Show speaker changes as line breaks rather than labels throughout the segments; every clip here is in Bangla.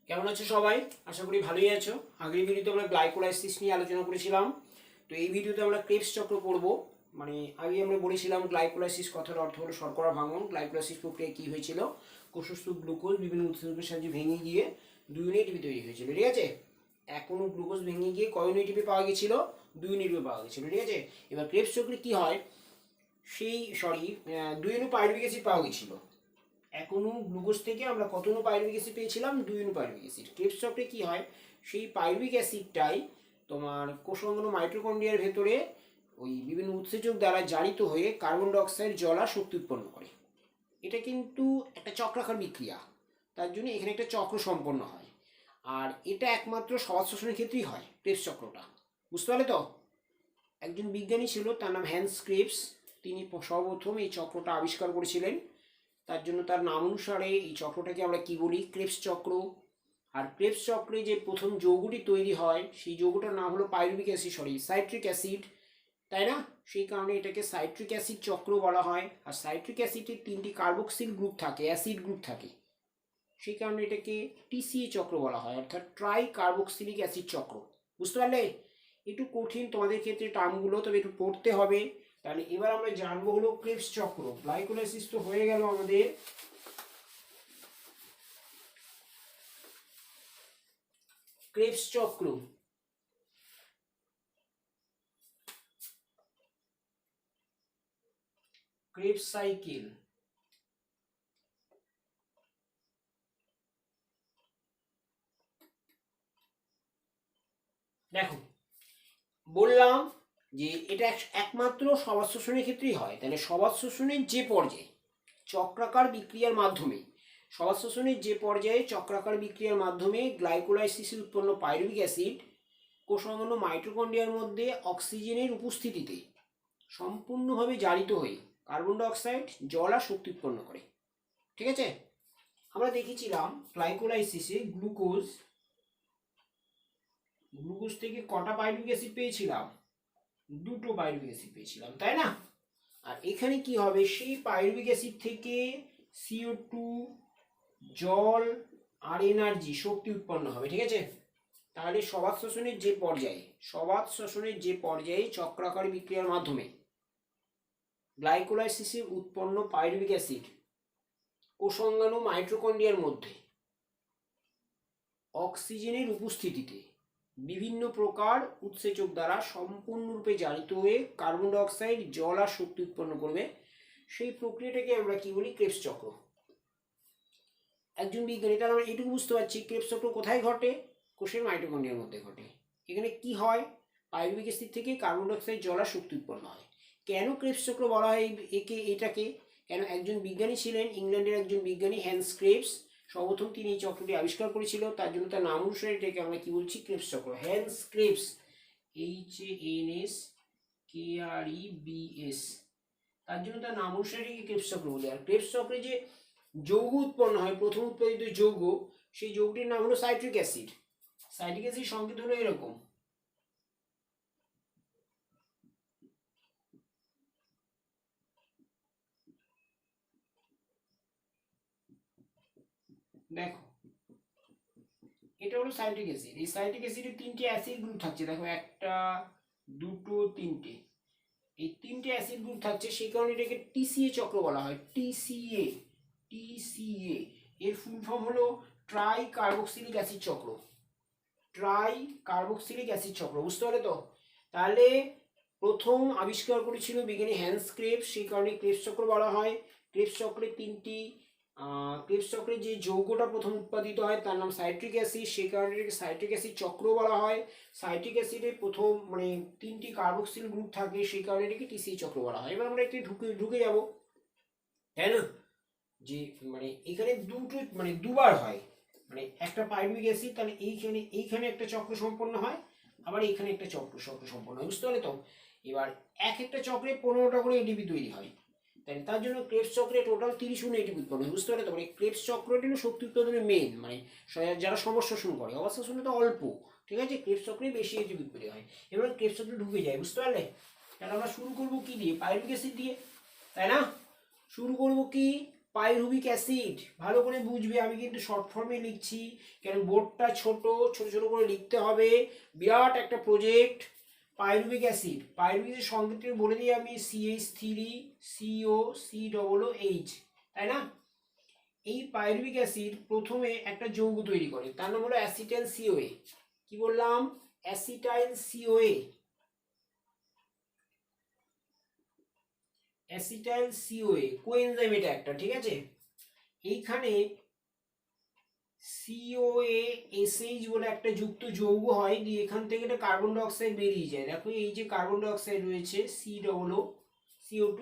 কেমন আছো সবাই? আশা করি ভালোই আছো। আগের ভিডিওতে আমরা গ্লাইকোলাইসিস নিয়ে আলোচনা করেছিলাম। তো এই ভিডিওতে আমরা ক্রেবস চক্র পড়ব। মানে আগে আমরা বলেছিলাম গ্লাইকোলাইসিস কথার অর্থ হলো শর্করা ভাঙন। গ্লাইকোলাইসিস প্রক্রিয়া কী হয়েছিল? কোষস্থ গ্লুকোজ বিভিন্ন উৎসেচকের সাহায্যে ভেঙে গিয়ে 2 ইউনিট এটিপি তৈরি হয়েছিল, ঠিক আছে? এক অণু গ্লুকোজ ভেঙে গিয়ে কয় ইউনিট এটিপি পাওয়া গেছিল? 2 ইউনিট এটিপি পাওয়া গেছিল, ঠিক আছে? এবার ক্রেবস চক্রে কী হয়? 2 অণু পাইরুভিক অ্যাসিড পাওয়া গেছিল। এক অণু গ্লুকোজ থেকে আমরা কত অণু পাইরুভিক অ্যাসিড পেয়েছিলাম? 2 অণু পাইরুভিক অ্যাসিড। ক্রেবস চক্রে কী হয়? সেই পাইরুভিক অ্যাসিডটাই তোমার কোষাঙ্গন মাইটোকন্ড্রিয়ার ভেতরে ওই বিভিন্ন উৎসেচক দ্বারা জারিত হয়ে কার্বন ডাইঅক্সাইড জল আর শক্তি উৎপন্ন করে। এটা কিন্তু একটা চক্রাকার বিক্রিয়া, তার জন্য এখানে একটা চক্র সম্পন্ন হয়। আর এটা একমাত্র সমাজ শোষণের ক্ষেত্রেই হয় ক্রেবস চক্রটা। বুঝতে পারলে তো? একজন বিজ্ঞানী ছিল, তার নাম হ্যান্স ক্রেবস। তিনি সর্বপ্রথম এই চক্রটা আবিষ্কার করেছিলেন। তার জন্য তার নাম অনুসারে এই চক্রটাকে আমরা কি বলি? ক্রেবস চক্র। আর ক্রেবস চক্রে যে প্রথম যৌগটি তৈরি হয় সেই যৌগটার নাম হলো পাইরুভিক অ্যাসিড, সাইট্রিক অ্যাসিড, তাই না? সেই কারণে এটাকে সাইট্রিক অ্যাসিড চক্র বলা হয়। আর সাইট্রিক অ্যাসিডের 3টি কার্বক্সিল গ্রুপ থাকে, অ্যাসিড গ্রুপ থাকে, সেই কারণে এটাকে টিসিএ চক্র বলা হয়, অর্থাৎ ট্রাই কার্বক্সিলিক অ্যাসিড চক্র। বুঝতে পারলে? একটু কঠিন তোমাদের ক্ষেত্রে টার্মগুলো, তবে একটু পড়তে হবে। তাহলে এবার আমরা জানবো হলো ক্রেবস চক্র। গ্লাইকোলাইসিস তো হয়ে গেল আমাদের। ক্রেবস চক্র, ক্রেবস সাইকেল। দেখো, বললাম যে এটা একমাত্র সমাজ শোষণের ক্ষেত্রেই হয়। তাহলে সমাজ শোষণের যে পর্যায়ে চক্রাকার বিক্রিয়ার মাধ্যমে সমাজ শোষণের যে পর্যায়ে চক্রাকার বিক্রিয়ার মাধ্যমে গ্লাইকোলাইসিসে উৎপন্ন পাইরুভিক অ্যাসিড কোষাঙ্গন মাইটোকন্ড্রিয়ার মধ্যে অক্সিজেনের উপস্থিতিতে সম্পূর্ণভাবে জারিত হয়ে কার্বন ডাইঅক্সাইড জল আর শক্তি উৎপন্ন করে, ঠিক আছে? আমরা দেখেছিলাম গ্লাইকোলাইসিসে গ্লুকোজ থেকে কটা পাইরুভিক অ্যাসিড পেয়েছিলাম? 2টো পাইরুভিক অ্যাসিড পেয়েছিলাম, তাই না? আর এখানে কি হবে? সেই পাইরুভিক অ্যাসিড থেকে CO2, জল আর এনার্জি, শক্তি উৎপন্ন হবে, ঠিক আছে? তাহলে সবাত শোষণের যে পর্যায়ে চক্রাকার বিক্রিয়ার মাধ্যমে গ্লাইকোলাইসিসে উৎপন্ন পাইরুভিক অ্যাসিড কোষাঙ্গাণু মাইটোকন্ড্রিয়ার মধ্যে অক্সিজেনের উপস্থিতিতে বিভিন্ন প্রকার উৎসেচক দ্বারা সম্পূর্ণরূপে জারিত হয়ে কার্বন ডাইঅক্সাইড জল আর শক্তি উৎপন্ন করবে। সেই প্রক্রিয়াটাকে আমরা কি বলি? ক্রেবস চক্র। একজন বিজ্ঞানী, তাহলে আমরা এটুকু বুঝতে পারছি ক্রেবস চক্র কোথায় ঘটে? কোষের মাইটোকন্ড্রিয়ার মধ্যে ঘটে। এখানে কি হয়? পাইরুভিক অ্যাসিড থেকে কার্বন ডাইঅক্সাইড জল আর শক্তি উৎপন্ন হয়। কেন ক্রেবস চক্র বলা হয় এটাকে? কেন? একজন বিজ্ঞানী ছিলেন, ইংল্যান্ডের একজন বিজ্ঞানী হ্যান্স ক্রেবস। সর্বপ্রথম তিনি এই চক্রটি আবিষ্কার করেছিল, তার জন্য তার নাম অনুসারে এটাকে আমরা কি বলছি? ক্রেবস চক্র। হ্যান্স ক্রেবস, HANSKREBS, তার জন্য তার নাম অনুসারে ক্রেবস চক্র বলি। আর ক্রেবস চক্রে যে যৌগ উৎপন্ন হয়, প্রথম উৎপাদিত যৌগ, সেই যৌগটির নাম হলো সাইট্রিক অ্যাসিড। সাইট্রিক অ্যাসিড সংকেত হলো এরকম। দেখো, এটা হলো সাইট্রিক অ্যাসিড। এই সাইট্রিক অ্যাসিডের 3টে অ্যাসিড গ্রুপ থাকছে। দেখো, 1টা 2টো 3টে, এই 3টে অ্যাসিড গ্রুপ থাকছে। সেই কারণে এটাকে টিসিএ চক্র বলা হয়। টিসিএ, এর ফুল ফর্ম হলো ট্রাই কার্বক্সিলিক অ্যাসিড চক্র। ট্রাই কার্বক্সিলিক অ্যাসিড চক্র। বুঝতে পারলে তো? তাহলে প্রথম আবিষ্কার করেছিল বিজ্ঞানী হ্যান্স ক্রেবস, সেই কারণে ক্রেবস চক্র বলা হয়। ক্রেবস চক্রে যে যৌগটা প্রথম উৎপাদিত হয় তার নাম সাইট্রিক অ্যাসিড, সেই কারণে সাইট্রিক অ্যাসিড চক্র বলা হয়। সাইট্রিক অ্যাসিডে প্রথম 3টি কার্বক্সিল গ্রুপ থাকে, সেই কারণে এটাকে টিসি চক্র বলা হয়। এবার আমরা একটু ঢুকে যাব, তাই না? যে এখানে দুবার হয়, একটা পাইরুভিক অ্যাসিড, তাহলে এইখানে একটা চক্র সম্পন্ন হয়, আবার এইখানে একটা চক্র সম্পন্ন হয়। বুঝতে পারলে তো? এবার একটা চক্রে 15টা করে এটিপি তৈরি হয়। তাই তার জন্য ক্রেবস চক্রে টোটাল 30 গুণ এটিপি উৎপন্ন হয়। বুঝতে পারলে তো? ক্রেবস চক্রটি হলো শক্তি উৎপাদনের মেন, যারা সমস্ত শোষণ করে। অবস্থা শুনে তো অল্প, ঠিক আছে? ক্রেবস চক্রে বেশি এটিপি উৎপন্ন হয়। এবার ক্রেবস চক্রে ঢুকে যায়। বুঝতে পারলে? তাহলে আমরা শুরু করবো কি দিয়ে? পাইরুভিক অ্যাসিড দিয়ে, তাই না? শুরু করবো কি? পাইরুভিক অ্যাসিড, ভালো করে বুঝবে, আমি কিন্তু শর্ট ফর্মে লিখছি কেন বোর্ডটা ছোট, ছোট ছোট করে লিখতে হবে, বিরাট একটা প্রজেক্ট। পাইরুভিক অ্যাসিড, পাইরুভিক সংকেতটি বলে দিই আমি, CH3COCOOH, তাই না? এই পাইরুভিক অ্যাসিড প্রথমে একটা যৌগ তৈরি করে, তার নাম হলো অ্যাসিটাইল CoA। কি বললাম? Acetyl CoA, acetyl CoA coenzyme এটা একটা, ঠিক আছে? এইখানে COASH বলে একটা যুক্ত যৌগ হয়, দিয়ে এখান থেকে একটা কার্বন ডাইঅক্সাইড বেরিয়ে যায়। দেখো এই যে কার্বন ডাইঅক্সাইড রয়েছে COO,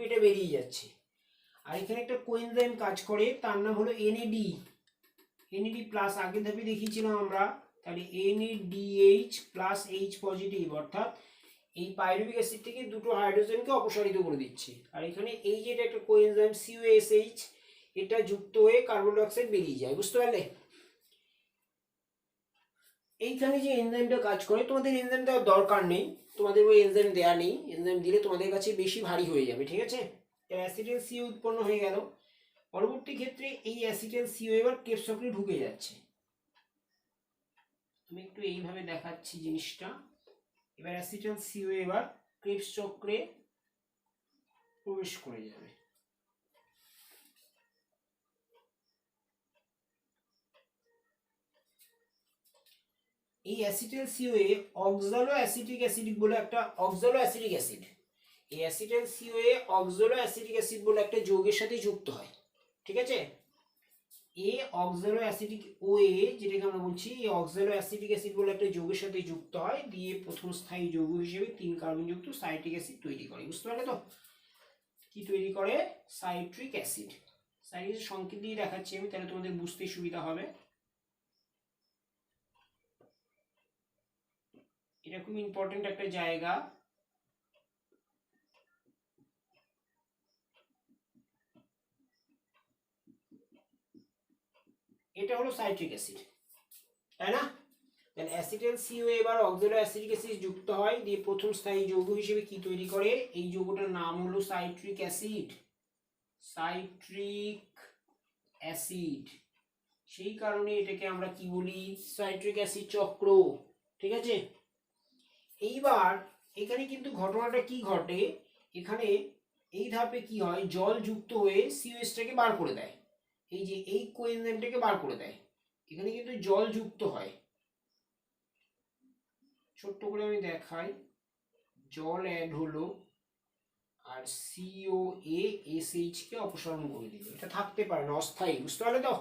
এটা বেরিয়ে যাচ্ছে। আর এখানে একটা কোএনজাইম কাজ করে, তার নাম হলো NAD প্লাস, আগের ধাপে দেখিয়েছিলাম আমরা। তাহলে NADH প্লাস H পজিটিভ, অর্থাৎ এই পাইরুভিক অ্যাসিড থেকে দুটো হাইড্রোজেনকে অপসারিত করে দিচ্ছে। আর এখানে এই যে একটা কোএনজাইম COSH, এটা যুক্ত হয়ে কার্বন ডাইঅক্সাইড বেরিয়ে যায়, বুঝতে পারলে? এইখানে যে এনজাইমটা কাজ করে, তোমাদের এনজাইম দেওয়ার দরকার নেই, তোমাদের ওই এনজাইম দেওয়া নেই, এনজাইম দিলে তোমাদের কাছে বেশি ভারী হয়ে যাবে, ঠিক আছে? অ্যাসিটাইল CoA উৎপন্ন হয়ে গেল। পরবর্তী ক্ষেত্রে এই অ্যাসিটাইল CoA এবার ক্রেবস চক্রে ঢুকে যাচ্ছে। আমি একটু এইভাবে দেখাচ্ছি জিনিসটা। এবার অ্যাসিটাইল CoA এবার ক্রেবস চক্রে প্রবেশ করে যাবে। এই অ্যাসিটাইল CoA অক্সালো অ্যাসিটিক অ্যাসিড বলে একটা, অক্সালো অ্যাসিটিক অ্যাসিড, এই অ্যাসিটাইল CoA অক্সালো অ্যাসিটিক অ্যাসিড বলে একটা যৌগের সাথে যুক্ত হয়, ঠিক আছে? এই অক্সালো অ্যাসিটিক OA যেটাকে আমরা বলছি, এই অক্সালো অ্যাসিটিক অ্যাসিড বলে একটা যৌগের সাথে যুক্ত হয়, দিয়ে প্রথম স্থায়ী যৌগ হিসেবে 3 কার্বন যুক্ত সাইট্রিক অ্যাসিড তৈরি করে, বুঝতে পারলে তো? কি তৈরি করে? Citric acid. সাইট্রিক সংকেত দিয়ে দেখাচ্ছি আমি, তাহলে তোমাদের বুঝতে সুবিধা হবে। এটা খুব ইম্পর্টেন্ট একটা জায়গা। এটা হলো সাইট্রিক অ্যাসিড, তাই না? তাহলে অ্যাসিটাইল CoA এবার অক্সালো অ্যাসিটিক অ্যাসিড যুক্ত হয়, দিয়ে প্রথম স্থায়ী যৌগ হিসেবে কি তৈরি করে? এই যৌগটার নাম হলো সাইট্রিক অ্যাসিড, সাইট্রিক অ্যাসিড। সেই কারণে এটাকে আমরা কি বলি? সাইট্রিক অ্যাসিড চক্র, ঠিক আছে? এইবার এখানে কিন্তু ঘটনাটা কি ঘটে, এখানে এই ধাপে কি হয়, জল যুক্ত হয়ে COHটাকে বার করে দেয়, এই যে এই কোএনজাইমটাকে বার করে দেয়। এখানে কিন্তু জল যুক্ত হয়, ছোট্ট করে আমি দেখাই, জল অ্যাড হলো আর COASH কে অপসারণ করে দিল। এটা থাকতে পারে না, অস্থায়ী, বুঝতে পারলে তো?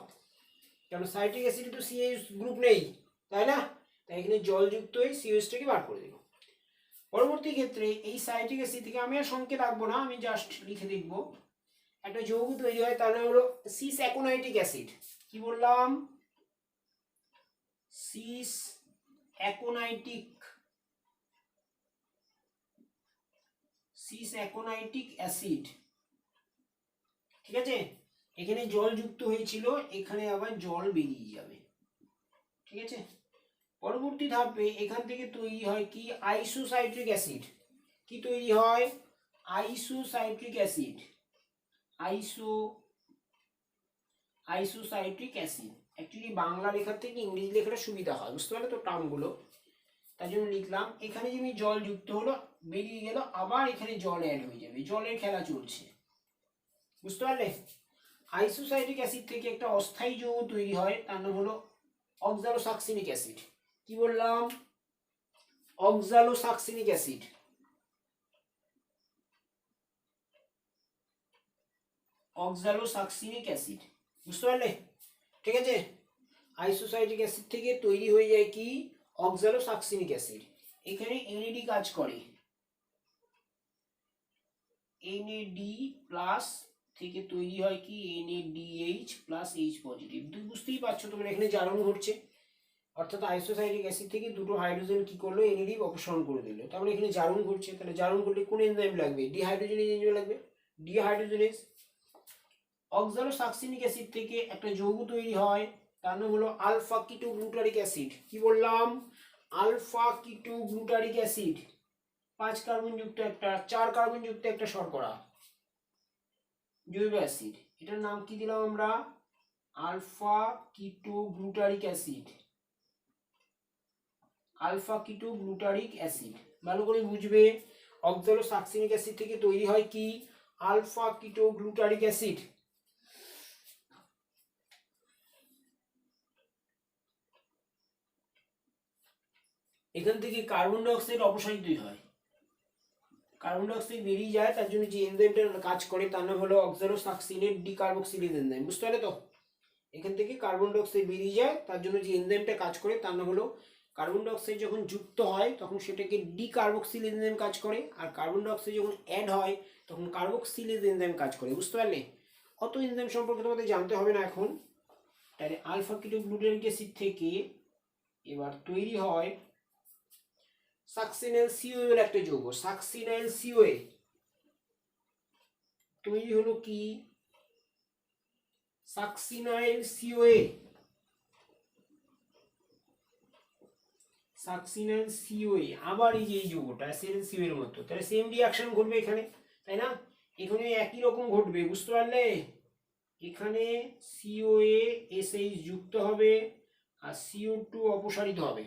কারণ সাইট্রিক অ্যাসিডে তো CH গ্রুপ নেই, তাই না? তাই এখানে জল যুক্ত হয়ে COHটাকে বার করে দিল। পরবর্তী ক্ষেত্রে এই সাইট্রিক অ্যাসিড থেকে আমি আর সংকেত রাখবো না, আমি জাস্ট লিখে দেখব, একটা যৌগ তৈরি হয়, তার নাম হলো সিস অ্যাকোনাইটিক অ্যাসিড। কি বললাম? সিস অ্যাকোনাইটিক অ্যাসিড, ঠিক আছে? এখানে জল যুক্ত হয়েছিল, এখানে আবার জল বেরিয়ে যাবে, ঠিক আছে? পরবর্তী ধাপে এখান থেকে তৈরি হয় কি? আইসোসাইট্রিক অ্যাসিড। কি তৈরি হয়? আইসোসাইট্রিক অ্যাসিড, আইসোসাইট্রিক অ্যাসিড। অ্যাকচুয়ালি বাংলা লেখার থেকে ইংরেজি লেখাটা সুবিধা হয়, বুঝতে পারলে তো টার্মগুলো, তার জন্য লিখলাম। এখানে যেমনি জল যুক্ত হলো, বেরিয়ে গেল, আবার এখানে জল অ্যাড হয়ে যাবে, জলের খেলা চলছে, বুঝতে পারলে? আইসোসাইট্রিক অ্যাসিড থেকে একটা অস্থায়ী যৌগ তৈরি হয়, তার নাম হলো অক্সালোসাকসিনিক অ্যাসিড। কি বললাম? অক্সালোসাকসিনিক অ্যাসিড, অক্সালোসাকসিনিক অ্যাসিড, বুঝতে পারলে? ঠিক আছে? আইসোসাইট্রিক অ্যাসিড থেকে তৈরি হয়ে যায় কি? অক্সালোসাকসিনিক অ্যাসিড। এখানে NAD কাজ করে, NAD প্লাস থেকে তৈরি হয় কি? NADH plus H positive. বুঝতেই পারছো তোমরা, এখানে জারণ ঘটছে, অর্থাৎ আইসোসাইট্রিক অ্যাসিড থেকে দুটো হাইড্রোজেন কি করলো? NAD অপসারণ করে দিল, তার মানে এখানে জারণ ঘটছে। তাহলে জারণ করলে কোন এনজাইম লাগবে? ডিহাইড্রোজেনেজ এনজাইম লাগবে, ডিহাইড্রোজেনেজ। অক্সালোসাকসিনিক অ্যাসিড থেকে একটা যৌগ তৈরি হয়, তার নাম হলো আলফা কিটোগ্লুটারিক অ্যাসিড। কি বললাম? Alpha ketoglutaric acid. 5 কার্বন যুক্ত একটা, 4 কার্বন যুক্ত একটা শর্করা, জৈব অ্যাসিড। এটার নাম কি দিলাম আমরা? Alpha ketoglutaric acid. Alpha ketoglutaric acid ভালো করে বুঝবে। অক্সালোসাক্সিনিক অ্যাসিড থেকে তৈরি হয় কি? Alpha ketoglutaric acid. এখান থেকে কার্বন ডাই অক্সাইড অপসারিত হয়, কার্বন ডাই অক্সাইড বেরিয়ে যায়, তার জন্য যে এনজাইমটা কাজ করে তার নাম হলো অক্সালোসাক্সিনেট ডিকার্বক্সিলেজ এনজাইম। বুঝতে পারলে তো? এখান থেকে কার্বন ডাই অক্সাইড বেরিয়ে যায়, তার জন্য যে এনজাইমটা কাজ করে তার নাম হলো, কার্বন ডাই অক্সাইড যখন যুক্ত হয় তখন সেটাকে ডিকার্বক্সিলেজ এনজাইম কাজ করে, আর কার্বন ডাই অক্সাইড যখন অ্যাড হয় তখন কার্বক্সিলেজ এনজাইম কাজ করে। বুঝতে পারলে? অত এনজাইম সম্পর্কে তোমাদের জানতে হবে না এখন। তাহলে আলফা কিটোগ্লুটারিক অ্যাসিড থেকে এবার তৈরি হয় সাকসিনাইল সিওএ বলে একটা যৌগ। সাকসিনাইল সিওএ তৈরি হলো কি? সাকসিনাইল সিওএ, সাকসিনাইল সিওএ আবার এই যে এই যৌগটা অ্যাসিড সিওএ এর মতো, তাহলে সেম রিঅ্যাকশন ঘটবে এখানে, তাই না? এখানে একই রকম ঘটবে। বুঝতে পারলে? এখানে সিওএ এসএইচ যুক্ত হবে আর CO2 অপসারিত হবে।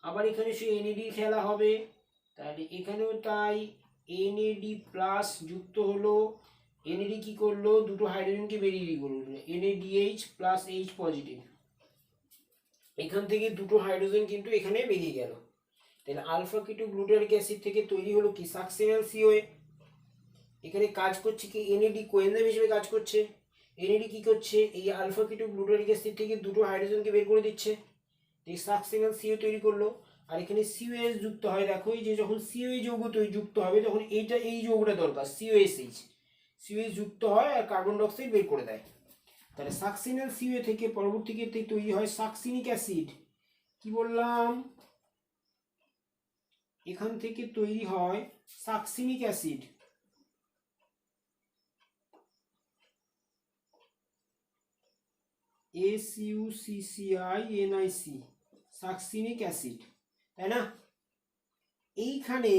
আবার এখানে সে এনএডি খেলা হবে, তাহলে এখানেও তাই এনএডি প্লাস যুক্ত হলো। এনএডি কি করলো? দুটো হাইড্রোজেনকে বেরিয়ে করলো, NaDH প্লাস H পজিটিভ। এখান থেকে দুটো হাইড্রোজেন কিন্তু এখানে বেরিয়ে গেল। তাহলে আলফা কিটোগ্লুটারিক অ্যাসিড থেকে তৈরি হলো কি? Succinyl COA. এখানে কাজ করছে কি? এনএডি কোএনজাইম হিসেবে কাজ করছে। এনএডি কি করছে? এই আলফা কিটোগ্লুটারিক অ্যাসিড থেকে দুটো হাইড্রোজেনকে বের করে দিচ্ছে, এই সাকসিনাইল সিও তৈরি করলো। আর এখানে সিওএস যুক্ত হয়, দেখো এই যে যখন সিওএ যৌগ যুক্ত হবে তখন এইটা এই যৌগটা দরকার, সিওএসএইচ। সিওএস যুক্ত হয় আর কার্বন ডাই অক্সাইড বের করে দেয়। তাহলে সাকসিনাইল সিওএ থেকে পরবর্তী ক্ষেত্রে তৈরি হয় সাকসিনিক অ্যাসিড। কি বললাম? এখান থেকে তৈরি হয় succinic acid. SUCCINIC, succinic acid, তাই না? এইখানে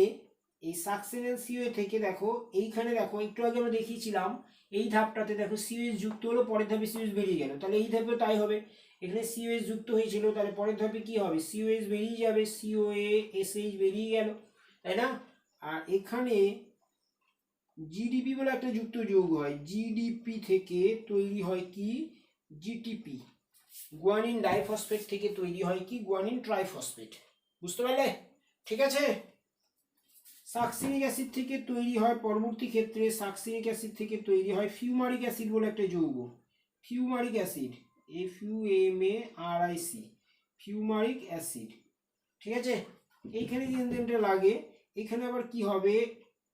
এই সাকসিনাইল সিওএ থেকে দেখো, এইখানে দেখো একটু আগে আমরা দেখিয়েছিলাম এই ধাপটাতে দেখো সিওএস যুক্ত হলো, পরের ধাপে সিওএস বেরিয়ে গেল, তাহলে এই ধাপে তাই হবে। এখানে সিওএস যুক্ত হয়েছিল, তাহলে পরের ধাপে কি হবে? সিওএস বেরিয়ে যাবে, COA SH বেরিয়ে গেল, তাই না? আর এখানে জিডিপি বলে একটা যুক্ত যৌগ হয়, জিডিপি থেকে তৈরি হয় কি? জিটিপি। গুয়ানিন ডাইফসফেট থেকে তৈরি হয় কি? Guanine triphosphate. বুঝতে পারলে? ঠিক আছে। সাকসিনিক অ্যাসিড থেকে তৈরি হয় পরবর্তী ক্ষেত্রে, সাকসিনিক অ্যাসিড থেকে তৈরি হয় ফিউমারিক অ্যাসিড বলে একটা যৌগ, fumaric acid, FUMARIC, fumaric acid. ঠিক আছে? এইখানে যে এনজাইমটা লাগে, এখানে আবার কি হবে?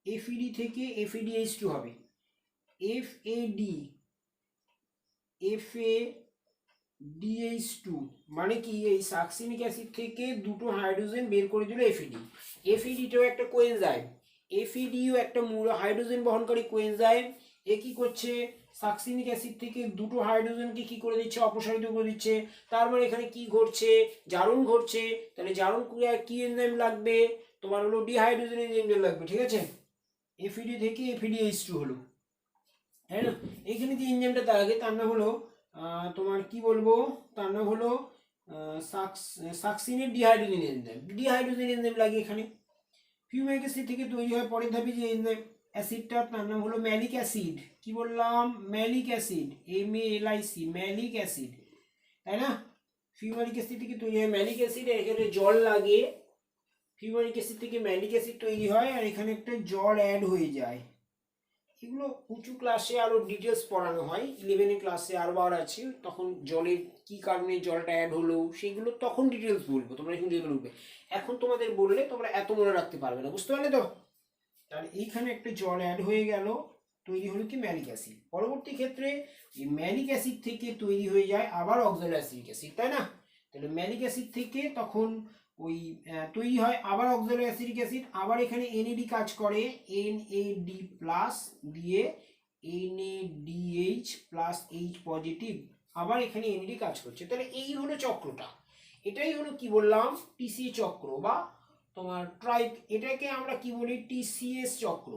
FED থেকে FADH2 হবে, FADH2 মানে কি? এই সাকসিনিক অ্যাসিড থেকে দুটো হাইড্রোজেন বের করে দিল FED। FEDটাও একটা কোএনজাইম, FEDও একটা হাইড্রোজেন বহনকারী কোএনজাইম। এ কি করছে? সাকসিনিক অ্যাসিড থেকে দুটো হাইড্রোজেনকে কি করে দিচ্ছে? অপসারিত করে দিচ্ছে। তার মানে এখানে কি ঘটছে? জারণ ঘটছে। তাহলে জারণ ক্রিয়ায় কি এনজাইম লাগবে? তোমার হলো ডিহাইড্রোজেন এনজাইম লাগবে। ঠিক আছে? FED থেকে FADH2 হলো, তাই না? এইখানে যে এনজাইমটা তার আগে তার নাম হলো তোমার কি বলবো? তার নাম হলো সাকসিনেট ডিহাইড্রোজেন এনজাইম। ডিহাইড্রোজেন এনজাইম লাগে এখানে। ফিউমিক অ্যাসিড থেকে তৈরি হয় পরের ধাপে যে এনজাইম অ্যাসিডটা, তার নাম হলো ম্যালিক অ্যাসিড। কি বললাম? Malic acid, MALIC, malic acid, তাই না? ফিউমারিক অ্যাসিড থেকে তৈরি হয় ম্যালিক অ্যাসিড, এখানে জল লাগে। ফিউমারিক অ্যাসিড থেকে ম্যালিক অ্যাসিড তৈরি হয় আর এখানে একটা জল অ্যাড হয়ে যায়। এগুলো উঁচু ক্লাসে আরও ডিটেলস পড়ানো হয়, 11 ক্লাসে আরবার আছে, তখন জলের কি কারণে জলটা অ্যাড হলো সেগুলো তখন ডিটেলস বলবো, তোমরা এখন যেগুলো বলবে। এখন তোমাদের বললে তোমরা এত মনে রাখতে পারবে না। বুঝতে পারলে তো? তাহলে এইখানে একটা জল অ্যাড হয়ে গেল, তৈরি হলো কি? Malic acid. পরবর্তী ক্ষেত্রে এই ম্যালিক অ্যাসিড থেকে তৈরি হয়ে যায় আবার অক্সালোঅ্যাসিটিক অ্যাসিড, তাই না? তাহলে ম্যালিক অ্যাসিড থেকে তখন ওই তৈরি হয় আবার অক্সালোঅ্যাসিটিক অ্যাসিড। আবার এখানে NAD কাজ করে, NAD প্লাস দিয়ে NADH প্লাস H পজিটিভ, আবার এখানে NAD কাজ করছে। তাহলে এই হলো চক্রটা। এটাই হলো কি বললাম? TCA চক্র বা তোমার এটাকে আমরা কি বলি? TCS চক্র।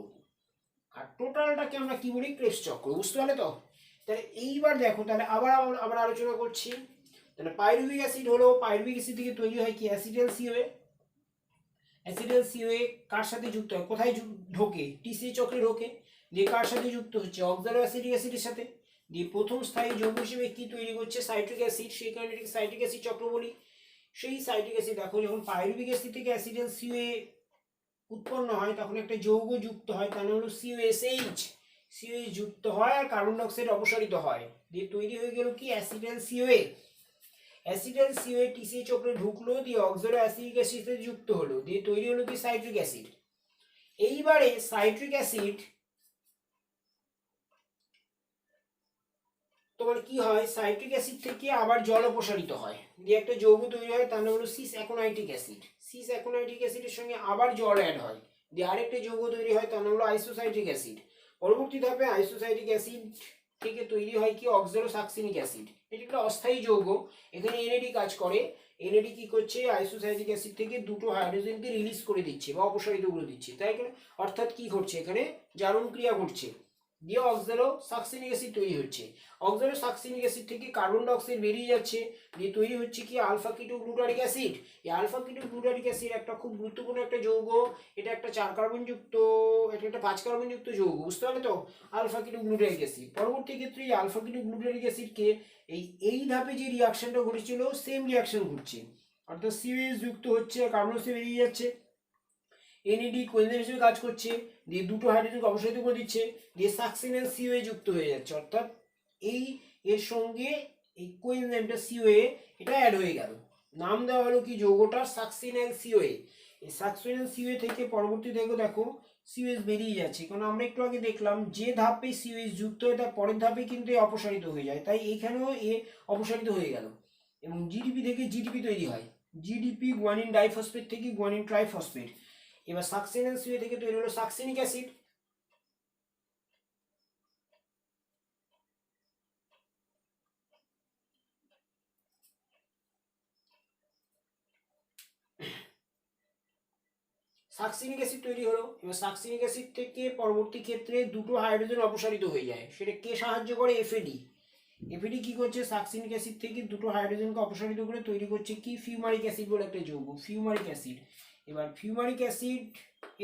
আর টোটালটাকে আমরা কি বলি? ক্রেবস চক্র। বুঝতে পারলে তো? তাহলে এইবার দেখো, তাহলে আবার আবার আলোচনা করছি। তাহলে পাইরুভিক অ্যাসিড হলো, পাইরুভিক অ্যাসিড থেকে তৈরি হয় কি অ্যাসিটাল সিওএ। অ্যাসিটাল সিওএ কার সাথে যুক্ত হয়, কোথায় ঢোকে, টিসি চক্রে ঢোকে, দিয়ে কার সাথে যুক্ত হচ্ছে অক্সালো অ্যাসিটিক অ্যাসিডের সাথে, দিয়ে প্রথম স্থায়ী যৌগ হিসেবে কি তৈরি করছে সাইট্রিক অ্যাসিড, সেই কারণে এটাকে সাইট্রিক অ্যাসিড চক্র বলি। সেই সাইট্রিক অ্যাসিড দেখো যখন পাইরুভিক অ্যাসিড থেকে অ্যাসিটাল সিওএ উৎপন্ন হয় তখন একটা যৌগ যুক্ত হয়, তার নাম হলো সিওএসএইচ। সিওএইচ যুক্ত হয় আর কার্বন ডাইঅক্সাইড অপসারিত হয়, দিয়ে তৈরি হয়ে গেল কি acetal COA. Acetal COA TC চক্রে ঢুকলো, দিয়ে অক্সালো অ্যাসিটিক অ্যাসিডের সাথে যুক্ত হলো, দিয়ে তৈরি হলো কি সাইট্রিক অ্যাসিড। এইবারে সাইট্রিক অ্যাসিড তোমার কি হয়, সাইট্রিক অ্যাসিড থেকে আবার জল অপসারিত হয়, দিয়ে একটা যৌগ তৈরি হয়, তার নাম হলো সিস অ্যাকোনাইটিক অ্যাসিড। সিস অ্যাকোনাইটিক অ্যাসিডের সঙ্গে আবার জল অ্যাড হয়, দিয়ে আরেকটা যৌগ তৈরি হয়, তার নাম হলো আইসোসাইট্রিক অ্যাসিড। পরবর্তী ধাপে আইসোসাইট্রিক অ্যাসিড থেকে তৈরি হয় কি অক্সালো সাকসিনিক অ্যাসিড। এটি একটা অস্থায়ী যৌগ, এখানে এনএডি কাজ করে। এনএডি কি করছে, আইসোসাইট্রিক অ্যাসিড থেকে দুটো হাইড্রোজেনকে রিলিজ করে দিচ্ছে বা অপসারিত করে দিচ্ছে, তাই অর্থাৎ কি ঘটছে এখানে জারণ ক্রিয়া ঘটছে, দিয়ে অক্সালো সাকসিনিক অ্যাসিড তৈরি হচ্ছে। অক্সালো সাকসিনিক অ্যাসিড থেকে কার্বন ডাইঅক্সাইড বেরিয়ে যাচ্ছে, দিয়ে তৈরি হচ্ছে কি আলফা কিটো গ্লুটারিক অ্যাসিড। এই আলফা কিটো গ্লুটারিক অ্যাসিড একটা খুব গুরুত্বপূর্ণ একটা যৌগ, এটা একটা 4 কার্বন যুক্ত, এটা একটা 5 কার্বন যুক্ত যৌগ, বুঝতে পারলে তো, আলফা কিটো গ্লুটারিক অ্যাসিড। পরবর্তী ক্ষেত্রে এই আলফা কিটো গ্লুটারিক অ্যাসিডকে এই ধাপে যে রিয়াকশনটা ঘটেছিল সেম রিয়াকশন ঘটছে, অর্থাৎ সিওএইচ যুক্ত হচ্ছে, কার্বন ডাইঅক্সাইড বেরিয়ে যাচ্ছে, এনএডি কোএনজাইম হিসেবে কাজ করছে, দিয়ে দুটো হাইড্রোজেনকে অপসারিত করে দিচ্ছে, দিয়ে সাকসিনাল সিওএ যুক্ত হয়ে যাচ্ছে, অর্থাৎ এর সঙ্গে এই কোএনজাইমটা সিওএ এটা অ্যাড হয়ে গেল, নাম দেওয়া হলো কি যৌগটার সাকসিনাল সিওএ। এই সাকসিনাল সিওএ থেকে পরবর্তী দেখো সিওএইচ বেরিয়ে যাচ্ছে, কারণ আমরা একটু আগে দেখলাম যে ধাপে সিওএইচ যুক্ত হয় তার পরের ধাপে কিন্তু অপসারিত হয়ে যায়, তাই এখানেও অপসারিত হয়ে গেল এবং জিডিপি থেকে জিডিপি তৈরি হয়। জিডিপি গুয়ানিন ডাইফসফেট থেকে গুয়ানিন ট্রাইফসফেট। এবার সাকসিনাল সিওএ থেকে তৈরি হলো সাকসিনিক অ্যাসিড। সাকসিনিক অ্যাসিড তৈরি হলো, এবার সাকসিনিক অ্যাসিড থেকে পরবর্তী ক্ষেত্রে দুটো হাইড্রোজেন অপসারিত হয়ে যায়, সেটা কে সাহায্য করে, এফএডি। এফএডি কি করছে, সাকসিনিক অ্যাসিড থেকে দুটো হাইড্রোজেনকে অপসারিত করে তৈরি করছে কি ফিউমারিক অ্যাসিড বলে একটা যৌগ, ফিউমারিক অ্যাসিড। এবার ফিউমারিক অ্যাসিড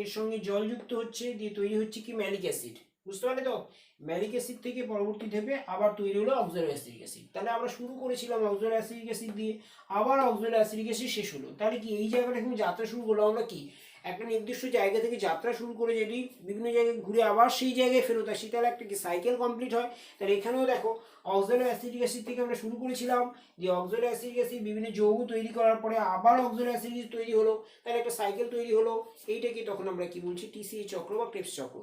এর সঙ্গে জল যুক্ত হচ্ছে, দিয়ে তৈরি হচ্ছে কি ম্যালিক অ্যাসিড, বুঝতে পারলে তো। ম্যালিক অ্যাসিড থেকে পরবর্তী ধাপে আবার তৈরি হলো অক্সালো অ্যাসিটিক অ্যাসিড। তাহলে আমরা শুরু করেছিলাম অক্সালো অ্যাসিটিক অ্যাসিড দিয়ে, আবার অক্সালো অ্যাসিটিক অ্যাসিড শেষ হলো। তাহলে কি এই জায়গাটা এখন যাত্রা শুরু করলাম আমরা কি একটা নির্দিষ্ট জায়গা থেকে যাত্রা শুরু করে যদি বিভিন্ন জায়গায় ঘুরে আবার সেই জায়গায় ফেরত আসি তাহলে একটা কি সাইকেল কমপ্লিট হয়। তাহলে এখানেও দেখো অক্সালো অ্যাসিটিক অ্যাসিড থেকে আমরা শুরু করেছিলাম, যে অক্সালো অ্যাসিটিক অ্যাসিড বিভিন্ন যৌগ তৈরি করার পরে আবার অক্সালো অ্যাসিড তৈরি হলো, তাহলে একটা সাইকেল তৈরি হলো। এইটাকে তখন আমরা কি বলছি টিসিএ চক্র বা ক্রেবস চক্র।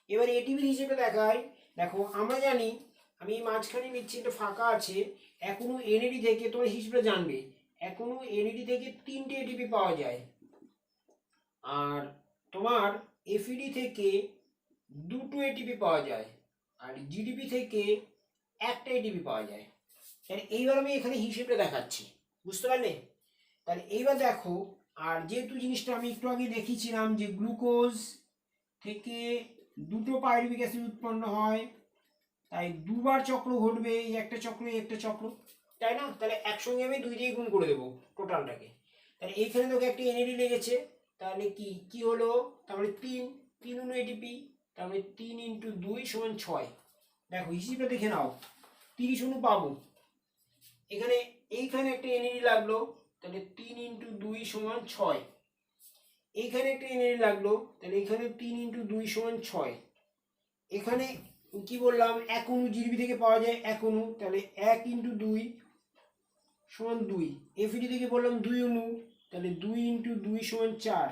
এবার এটিপি হিসেবে দেখায়, দেখো আমরা জানি, আমি মাঝখানে নিচ্ছি একটা ফাঁকা আছে, এখনো এনএডি থেকে তোমরা হিসেবে জানবে এখনো এনএডি থেকে 3টে এটিপি পাওয়া যায়, আর তোমার এফইডি থেকে 2টো এটিপি পাওয়া যায়, আর জিডিপি থেকে 1টা এটিপি পাওয়া যায়। তাহলে এইবার আমি এখানে হিসেবটা দেখাচ্ছি, বুঝতে পারলে। তাহলে এইবার দেখো, আর যেহেতু জিনিসটা আমি একটু আগে দেখিয়েছিলাম যে গ্লুকোজ থেকে 2টো পাইরুভিক অ্যাসিড উৎপন্ন হয়, তাই দুবার চক্র ঘটবে, এই একটা চক্র এই একটা চক্র, তাই না। তাহলে একসঙ্গে আমি 2 দিয়ে গুণ করে দেবো টোটালটাকে। তাহলে এইখানে তোকে একটা এনএডি লেগেছে, তাহলে কি হলো, তারপরে 3 অনু এটিপি, তারপরে 3 × 2 = 6। দেখো হিসেবে দেখে নাও, 30 অনু পাবো, এখানে এইখানে একটা এনএডি লাগলো, তাহলে 3 × 2 = 6। এইখানে একটা এনএডি লাগলো, তাহলে এখানে 3 × 2 = 6। এখানে কি বললাম 1 অণু জিডিপি থেকে পাওয়া যায় 1 অণু, তাহলে 1 × 2 = 2। এফইডি থেকে বললাম 2 অণু, তাহলে 2 × 2 = 4।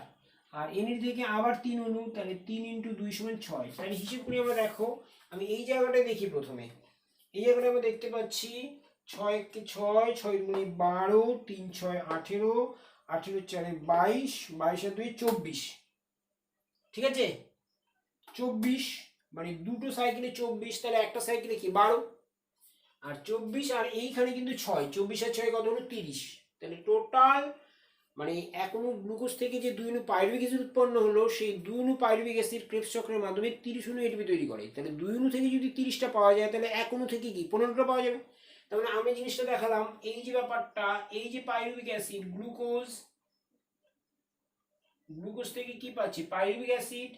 আর এনএডি থেকে আবার 3 অণু, তাহলে 3 × 2 = 6। তাহলে হিসেব করি আমরা, দেখো আমি এই জায়গাটা দেখি প্রথমে, এই জায়গাটা আমরা দেখতে পাচ্ছি 6 × 6 6 × 12 3 × 6 18 18 × 4 22 22 আর 2 24, ঠিক আছে 24, মানে দুটো সাইকেলে 24, তাহলে একটা সাইকেলে কি 12 আর 24, আর এইখানে কিন্তু 6, 24 আর 6 কত হলো 30, তাহলে টোটাল মানে 1 অণু গ্লুকোজ থেকে যে 2 অণু পাইরুভিক অ্যাসিড উৎপন্ন হলো, সেই 2 অণু পাইরুভিক অ্যাসিড ক্রেবস চক্রের মাধ্যমে 30 অণু এটিপি তৈরি করে। তাহলে 2 অণু থেকে যদি 30টা পাওয়া যায়, তাহলে 1 অণু থেকে কি 15টা পাওয়া যাবে। তার মানে আমি জিনিসটা দেখালাম, এই যে ব্যাপারটা, এই যে পাইরুভিক অ্যাসিড গ্লুকোজ থেকে কি পাচ্ছি পাইরুভিক অ্যাসিড।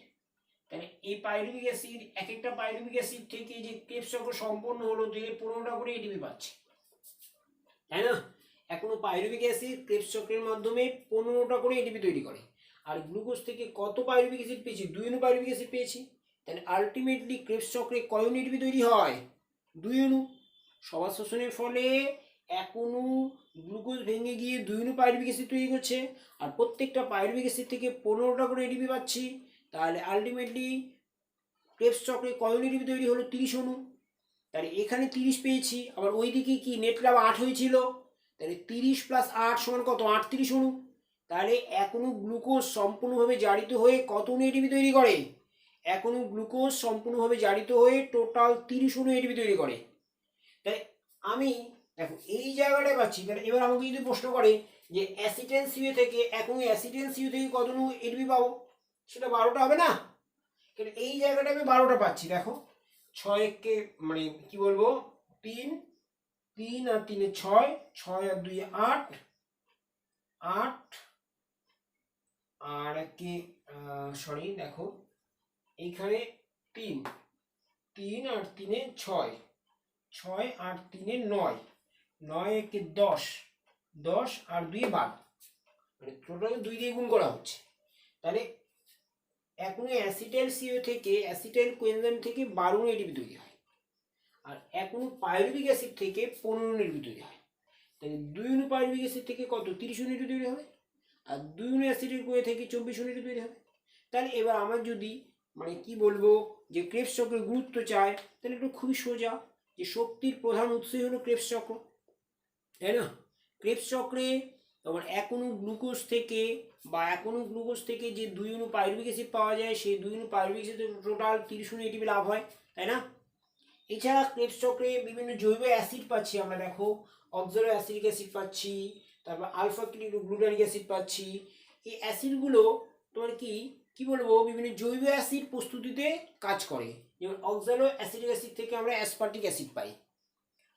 তাহলে এই পাইরুভিক অ্যাসিড, এক একটা পাইরুভিক অ্যাসিড থেকে যে ক্রেবস চক্র সম্পন্ন হলো, থেকে 15টা করে এটিপি পাচ্ছে, তাই না। এখনো পাইরুভিক অ্যাসিড ক্রেবস চক্রের মাধ্যমে 15টা করে এটিপি তৈরি করে। আর গ্লুকোজ থেকে কত পাইরুভিক অ্যাসিড পেয়েছি, 2 অণু পাইরুভিক অ্যাসিড পেয়েছি। তাহলে আলটিমেটলি ক্রেবস চক্রে কয় অণু এটিপি তৈরি হয়, 2 অণু। সবার শোষণের ফলে 1 অণু গ্লুকোজ ভেঙে গিয়ে 2 অণু পাইরুভিক অ্যাসিড তৈরি করছে, আর প্রত্যেকটা পাইরুভিক অ্যাসিড থেকে 15টা করে এটিপি পাচ্ছি। তাহলে আলটিমেটলি ক্রেবস চক্রে কয় অণু এটিপি তৈরি হলো, 30 অণু। তাহলে এখানে 30 পেয়েছি, আবার ওইদিকে কি নেট লাভ 8 হয়েছিল, তাহলে 30 প্লাস 8 সমান কত, 38 অণু। তাহলে 1 অণু গ্লুকোজ সম্পূর্ণভাবে জারিত হয়ে কত অণু এটিপি তৈরি করে, 1 অণু গ্লুকোজ সম্পূর্ণভাবে জারিত হয়ে টোটাল 30 অণু এটিপি তৈরি করে। তাই আমি দেখো এই জায়গাটায় পাচ্ছি। তাহলে এবার আমাকে যদি প্রশ্ন করে যে অ্যাসিটেন সিও থেকে, 1 অণু অ্যাসিটেন সিও থেকে কত অণু এটিপি পাবো, সেটা 12টা হবে না। কিন্তু এই জায়গাটায় আমি 12টা পাচ্ছি। দেখো 6 কে মানে কি বলবো, 3 3 আর 3 6, 6 আর 2 8, 8 আর কি সরি দেখো এইখানে 3 3 আর 3 6, 6 আর 3 9, 9 একে 10, 10 আর 2 12, মানে টোটাল 2 দিয়ে গুণ করা হচ্ছে। তাহলে এখন অ্যাসিটাইল সিও থেকে, অ্যাসিটাইল কোএনজাইম থেকে 12 অণু এটিপি তৈরি হয়, আর 1 অণু পাইরুভিক অ্যাসিড থেকে 15 অণু এটিপি তৈরি হয়। তাহলে 2 অণু পাইরুভিক অ্যাসিড থেকে কত, 30 অণু এটিপি তৈরি হবে, আর 2 অণু অ্যাসিটিক কোয়ে থেকে 24 অণু এটিপি তৈরি হবে। তাহলে এবার আমার যদি মানে কি বলবো যে ক্রেবস চক্রের গুরুত্ব চায়, তাহলে একটু খুবই সোজা, যে শক্তির প্রধান উৎসই হলো ক্রেবস চক্র, তাই না। ক্রেবস চক্রে তোমার 1 অণু গ্লুকোজ থেকে বা 1 অণু গ্লুকোজ থেকে যে 2 অণু পাইরুভিক অ্যাসিড পাওয়া যায়, সেই 2 অণু পাইরুভিক অ্যাসিড টোটাল 30 অণু এটিপি লাভ হয়, তাই না। এছাড়া ক্রেবস চক্রে বিভিন্ন জৈব অ্যাসিড পাচ্ছি আমরা, দেখো অক্সালো অ্যাসিটিক অ্যাসিড পাচ্ছি, তারপর আলফা গ্লুটানিক অ্যাসিড পাচ্ছি। এই অ্যাসিডগুলো তোমার কি কি বলবো, বিভিন্ন জৈব অ্যাসিড প্রস্তুতিতে কাজ করে। যেমন অক্সালো অ্যাসিটিক অ্যাসিড থেকে আমরা অ্যাসপার্টিক অ্যাসিড পাই,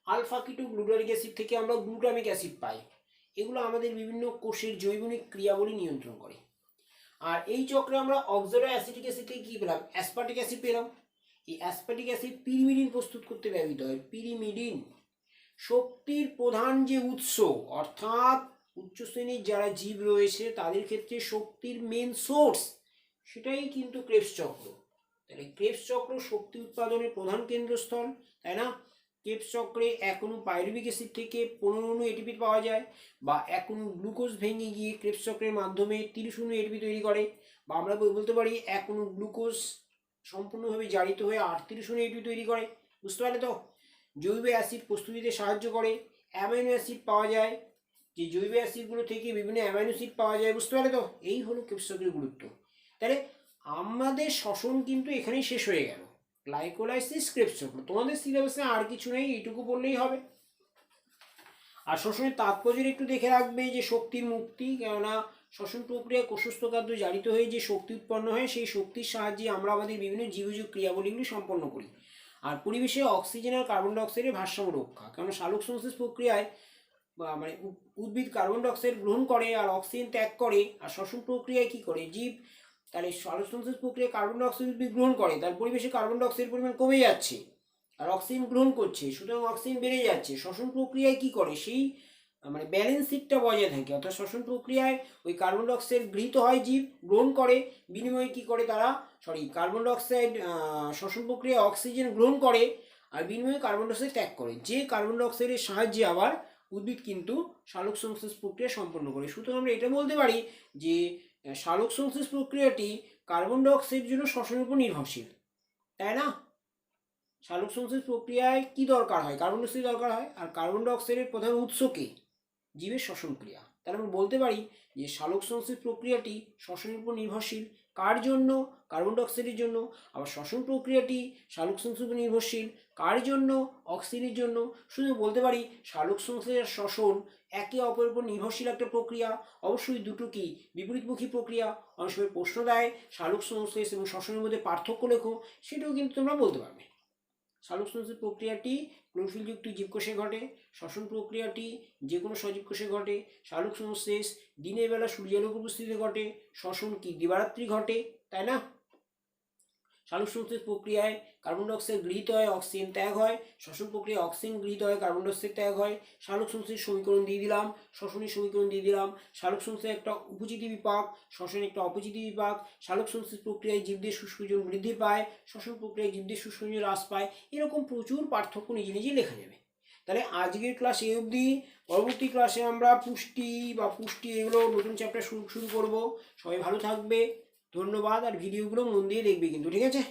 আলফা গ্লুটানিক অ্যাসিড থেকে আমরা গ্লুটামিক অ্যাসিড পাই। এগুলো আমাদের বিভিন্ন কোষের জৈবনিক ক্রিয়াবলী নিয়ন্ত্রণ করে। আর এই চক্রে আমরা অক্সালো অ্যাসিটিক অ্যাসিড থেকে কি পেলাম, অ্যাসপার্টিক অ্যাসিড পেলাম। এই অ্যাসপার্টিক অ্যাসিড পিরিমিডিন প্রস্তুত করতে ব্যবহৃত হয়। পিরিমিডিন শক্তির প্রধান যে উৎস, অর্থাৎ উচ্চ শ্রেণীর যারা জীব রয়েছে তাদের ক্ষেত্রে শক্তির মেন সোর্স, সেটাই কিন্তু ক্রেবস চক্র। তাহলে ক্রেবস চক্র শক্তি উৎপাদনের প্রধান কেন্দ্রস্থল, তাই না। ক্রেবস চক্রে 1 অণু পাইরুভিক অ্যাসিড থেকে 15 অণু এটিপি পাওয়া যায়, বা 1 অণু গ্লুকোজ ভেঙে গিয়ে ক্রেবস চক্রের মাধ্যমে 30 অণু এটিপি তৈরি করে, বা আমরা বলতে পারি 1 অণু গ্লুকোজ সম্পূর্ণভাবে জারিত হয়ে 38 অণু এটিপি তৈরি করে। বুঝতে পারলে তো। জৈব অ্যাসিড প্রস্তুতিতে সাহায্য করে, অ্যামাইনো অ্যাসিড পাওয়া যায়, যে জৈব অ্যাসিডগুলো থেকে বিভিন্ন অ্যামাইনো অ্যাসিড পাওয়া যায়। বুঝতে পারলে তো। এই হলো ক্রেবস চক্রের গুরুত্ব। তাহলে আমাদের শ্বসন কিন্তু এখানেই শেষ হয়ে গেল, গ্লাইকোলাইসিস ক্রেবস চক্র। তোমাদের সিলেবাসে আর কিছু নেই, এইটুকু বললেই হবে। আর শ্বসনের তাৎপর্য একটু দেখে রাখবে, যে শক্তির মুক্তি, কেননা শ্বসন প্রক্রিয়ায় কোষস্থ খাদ্য জারিত হয়ে যে শক্তি উৎপন্ন হয়, সেই শক্তির সাহায্যে আমরা আমাদের বিভিন্ন জীবজ ক্রিয়াবলীগুলি সম্পন্ন করি। আর পরিবেশে অক্সিজেন আর কার্বন ডাইঅক্সাইডের ভারসাম্য রক্ষা, কেননা সালোক সংশ্লেষ প্রক্রিয়ায় মানে উদ্ভিদ কার্বন ডাইঅক্সাইড গ্রহণ করে আর অক্সিজেন ত্যাগ করে, আর শ্বসন প্রক্রিয়ায় কি করে জীব, তাহলে সালোক সংশ্লেষ প্রক্রিয়ায় কার্বন ডাইঅক্সাইড উদ্ভিদ গ্রহণ করে, তার পরিবেশে কার্বন ডাইঅক্সাইডের পরিমাণ কমে যাচ্ছে আর অক্সিজেন গ্রহণ করছে, সুতরাং অক্সিজেন বেড়ে যাচ্ছে। শ্বসন প্রক্রিয়ায় কি করে, সেই মানে ব্যালেন্স শিটটা বজায় থাকে, অর্থাৎ শ্বসন প্রক্রিয়ায় ওই কার্বন ডাইঅক্সাইড গৃহীত হয়, জীব গ্রহণ করে, বিনিময়ে কি করে তারা কার্বন ডাইঅক্সাইড শ্বসন প্রক্রিয়ায় অক্সিজেন গ্রহণ করে আর বিনিময়ে কার্বন ডাইঅক্সাইড ত্যাগ করে, যে কার্বন ডাইঅক্সাইডের সাহায্যে আবার উদ্ভিদ কিন্তু সালোক সংশ্লেষ প্রক্রিয়া সম্পন্ন করে। সুতরাং আমরা এটা বলতে পারি যে সালোক সংশ্লেষ প্রক্রিয়াটি কার্বন ডাইঅক্সাইডের জন্য শ্বসনের উপর নির্ভরশীল, তাই না। সালোক সংশ্লেষ প্রক্রিয়ায় কি দরকার হয়, কার্বন ডাইঅক্সাইড দরকার হয়, আর কার্বন ডাইঅক্সাইডের প্রধান উৎস কে, জীবের শ্বসন ক্রিয়া। তাহলে আমরা বলতে পারি যে সালোক সংশ্লেষ প্রক্রিয়াটি শ্বসনের উপর নির্ভরশীল, কার জন্য? কার্বন ডাইঅক্সাইডের জন্য। আবার শ্বসন প্রক্রিয়াটি সালোকসংশ্লেষের উপর নির্ভরশীল, কার জন্য? অক্সিজেনের জন্য। শুধু বলতে পারি সালোকসংশ্লেষ আর শ্বসন একে অপরের উপর নির্ভরশীল একটা প্রক্রিয়া। অবশ্যই দুটো কি বিপরীতমুখী প্রক্রিয়া। অনেক সময় প্রশ্ন দেয় সালোকসংশ্লেষ এবং শ্বসনের মধ্যে পার্থক্য লেখো, সেটাও কিন্তু তোমরা বলতে পারবে। সালোকসংশ্লেষ প্রক্রিয়াটি ক্লোরোফিলযুক্ত জীবকোষে ঘটে, শ্বসন প্রক্রিয়াটি যে কোনো সজীব কোষে ঘটে। সালোকসংশ্লেষ দিনের বেলা সূর্যালোক উপস্থিতিতে ঘটে, শ্বসন কি দিবারাত্রি ঘটে, তাই না? সালোকসংশ্লেষ প্রক্রিয়ায় কার্বন ডাইঅক্সাইড গৃহীত হয়, অক্সিজেন ত্যাগ হয়। শ্বসন প্রক্রিয়ায় অক্সিজেন গৃহীত হয়, কার্বন ডাইঅক্সাইড ত্যাগ হয়। সালোকসংশ্লেষ সমীকরণ দিয়ে দিলাম, শ্বসনের সমীকরণ দিয়ে দিলাম। সালোকসংশ্লেষ একটা উপচিতি বিপাক, শ্বসন একটা অপচিতি বিপাক। সালোকসংশ্লেষ প্রক্রিয়ায় জীবদের শুষ্কোজন বৃদ্ধি পায়, শ্বসন প্রক্রিয়ায় জীবদের শুষ্কোজন হ্রাস পায়। এরকম প্রচুর পার্থক্য নিজে নিজে লেখা যাবে। তাহলে আজকের ক্লাস এই অবধি। পরবর্তী ক্লাসে আমরা পুষ্টি এগুলো নতুন চ্যাপ্টার শুরু করব। সবাই ভালো থাকবে, ধন্যবাদ। আর ভিডিওগুলো মন দিয়ে দেখবে কিন্তু, ঠিক আছে?